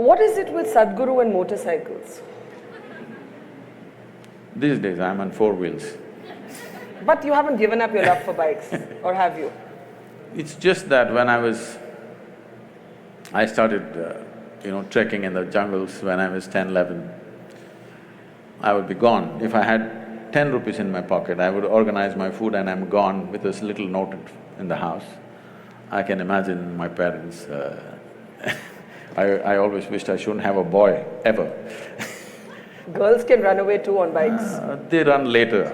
What is it with Sadhguru and motorcycles? These days I'm on four wheels. But you haven't given up your love for bikes, or have you? It's just that when I started, trekking in the jungles when I was 10, 11. I would be gone. If I had 10 rupees in my pocket, I would organize my food and I'm gone with this little note in the house. I can imagine my parents, I always wished I shouldn't have a boy, ever. Girls can run away too on bikes. They run later.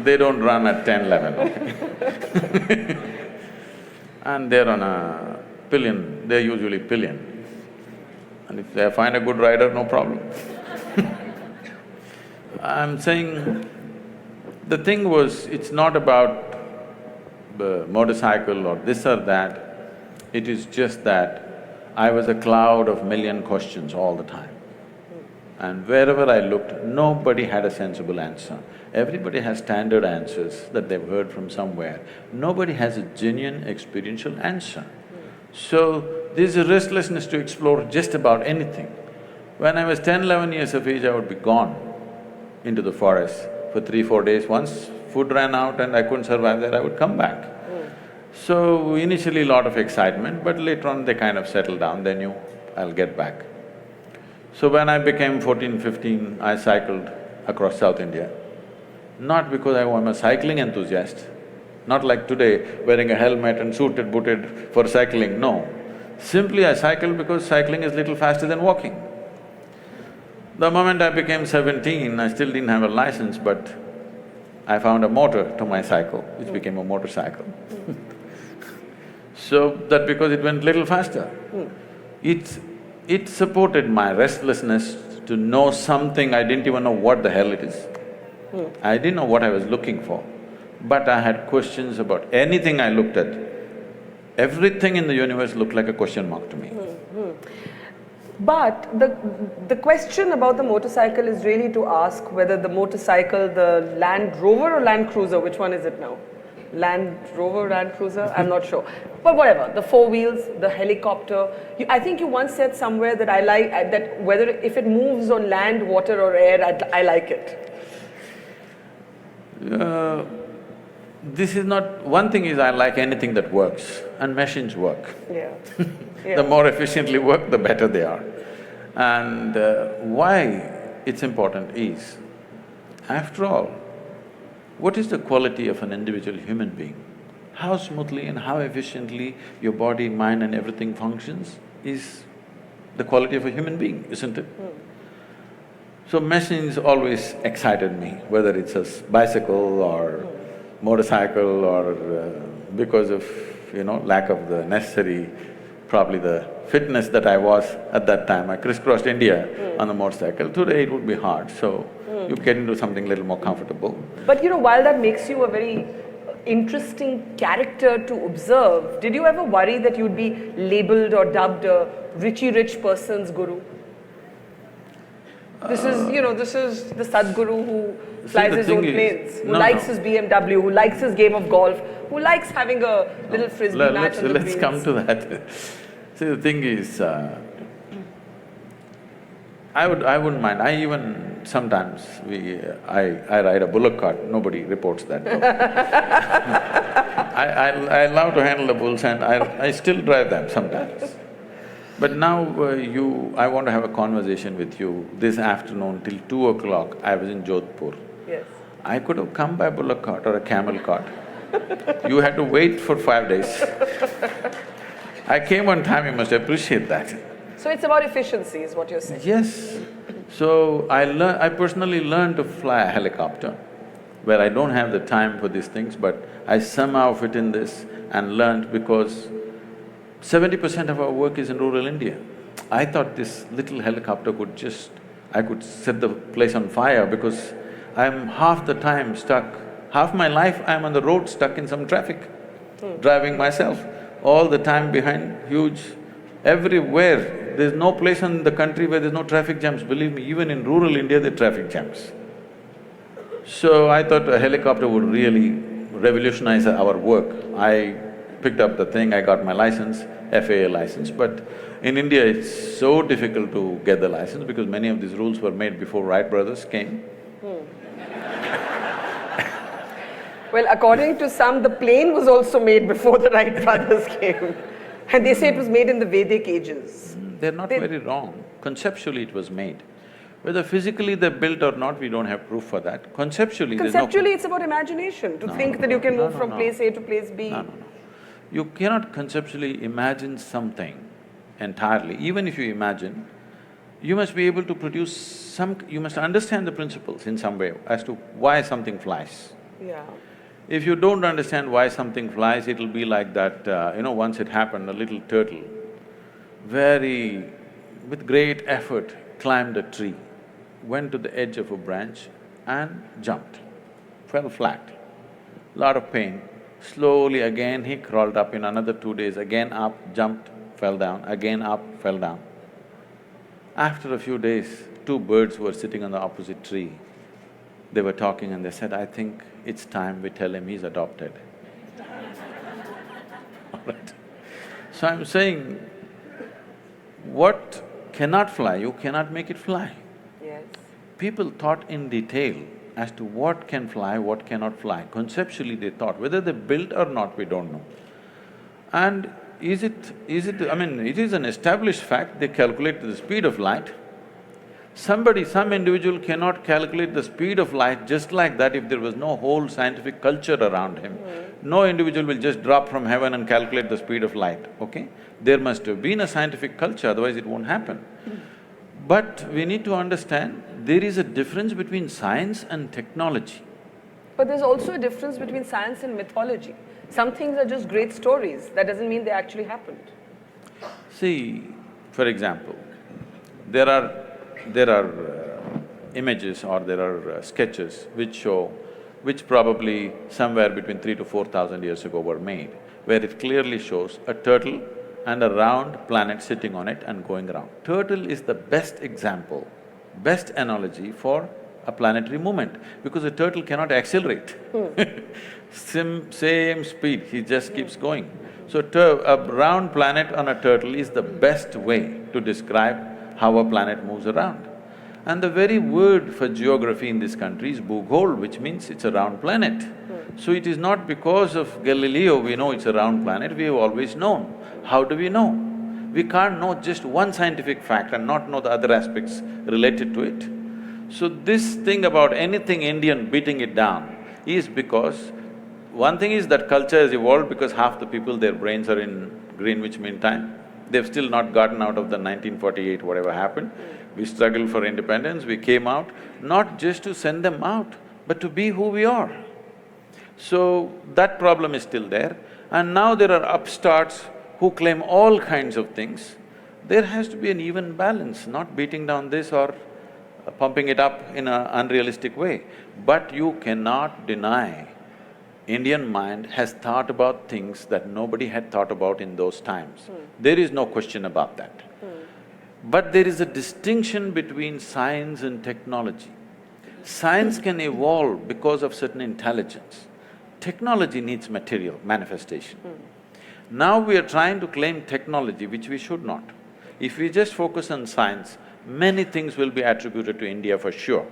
They don't run at 10, 11, okay? And they're on a pillion, they're usually pillion. And if they find a good rider, no problem. I'm saying, the thing was, it's not about the motorcycle or this or that, it is just that I was a cloud of million questions all the time. And wherever I looked, nobody had a sensible answer. Everybody has standard answers that they've heard from somewhere. Nobody has a genuine experiential answer. So, there's a restlessness to explore just about anything. When I was 10, 11 years of age, I would be gone into the forest for 3, 4 days. Once food ran out and I couldn't survive there, I would come back. So, initially a lot of excitement, but later on they kind of settled down, they knew I'll get back. So when I became 14, 15, I cycled across South India. Not because I'm a cycling enthusiast, not like today, wearing a helmet and suited, booted for cycling, no. Simply I cycled because cycling is little faster than walking. The moment I became 17, I still didn't have a license, but I found a motor to my cycle, which became a motorcycle. So, that because it went little faster. It supported my restlessness to know something, I didn't even know what the hell it is. I didn't know what I was looking for, but I had questions about anything I looked at. Everything in the universe looked like a question mark to me. But the question about the motorcycle is really to ask whether the motorcycle, the Land Rover or Land Cruiser, which one is it now? Land Rover, Land Cruiser, I'm not sure. But whatever, the four wheels, the helicopter. I think you once said somewhere that that whether if it moves on land, water or air, I like it. This is not… One thing is I like anything that works, and machines work. Yeah. The more efficiently work, the better they are. And why it's important is, after all, what is the quality of an individual human being? How smoothly and how efficiently your body, mind and everything functions is the quality of a human being, isn't it? So machines always excited me, whether it's a bicycle or motorcycle or because of, lack of the necessary, probably the fitness that I was at that time. I crisscrossed India on a motorcycle. Today it would be hard, so you get into something a little more comfortable. But while that makes you a very interesting character to observe, did you ever worry that you'd be labelled or dubbed a rich person's guru? This is the Sadhguru who flies his own planes, who likes his BMW, who likes his game of golf, who likes having a little frisbee match on the greens. Let's come to that. See, the thing is, I wouldn't mind. I even sometimes I ride a bullock cart. Nobody reports that though. I love to handle the bulls and I still drive them sometimes. But now I want to have a conversation with you. This afternoon till 2 o'clock, I was in Jodhpur. Yes. I could have come by bullock cart or a camel cart. You had to wait for 5 days. I came on time, you must appreciate that. So it's about efficiency is what you're saying? Yes. So I personally learned to fly a helicopter, where I don't have the time for these things, but I somehow fit in this and learned because 70% of our work is in rural India. I thought this little helicopter I could set the place on fire because I'm half the time stuck, half my life I'm on the road stuck in some traffic, driving myself, all the time behind huge… Everywhere, there's no place in the country where there's no traffic jams. Believe me, even in rural India, there are traffic jams. So I thought a helicopter would really revolutionize our work. I picked up the thing, I got my license, FAA license, but in India it's so difficult to get the license because many of these rules were made before Wright brothers came. Well, according to some, the plane was also made before the Wright brothers came. And they say it was made in the Vedic ages. They're not very wrong. Conceptually it was made. Whether physically they're built or not, we don't have proof for that. Conceptually, there's no… Conceptually, it's about imagination, to think that you can move from place A to place B. No. You cannot conceptually imagine something entirely. Even if you imagine, you must be able to produce some… you must understand the principles in some way as to why something flies. Yeah. If you don't understand why something flies, it'll be like that, once it happened, a little turtle, with great effort, climbed a tree, went to the edge of a branch and jumped, fell flat. Lot of pain. Slowly again he crawled up. In another 2 days, again up, jumped, fell down, again up, fell down. After a few days, two birds were sitting on the opposite tree. They were talking and they said, I think it's time we tell him he's adopted. All right. So I'm saying, what cannot fly, you cannot make it fly. Yes. People thought in detail as to what can fly, what cannot fly. Conceptually they thought, whether they built or not, we don't know. And it is an established fact, they calculate the speed of light. Some individual cannot calculate the speed of light just like that if there was no whole scientific culture around him. No individual will just drop from heaven and calculate the speed of light, okay? There must have been a scientific culture, otherwise it won't happen. But we need to understand, there is a difference between science and technology. But there's also a difference between science and mythology. Some things are just great stories, that doesn't mean they actually happened. See, for example, there are images or there are sketches which probably somewhere between 3,000 to 4,000 years ago were made, where it clearly shows a turtle and a round planet sitting on it and going around. Turtle is the best example, best analogy for a planetary movement, because a turtle cannot accelerate. Same speed, he just keeps going. So a round planet on a turtle is the best way to describe how a planet moves around. And the very word for geography in this country is Bhugol, which means it's a round planet. So it is not because of Galileo we know it's a round planet, we have always known. How do we know? We can't know just one scientific fact and not know the other aspects related to it. So this thing about anything Indian beating it down is because one thing is that culture has evolved because half the people, their brains are in Greenwich Mean Time. They've still not gotten out of the 1948, whatever happened. We struggled for independence, we came out, not just to send them out, but to be who we are. So that problem is still there. And now there are upstarts who claim all kinds of things. There has to be an even balance, not beating down this or pumping it up in an unrealistic way. But you cannot deny Indian mind has thought about things that nobody had thought about in those times. There is no question about that. But there is a distinction between science and technology. Science can evolve because of certain intelligence. Technology needs material, manifestation. Now we are trying to claim technology, which we should not. If we just focus on science, many things will be attributed to India for sure.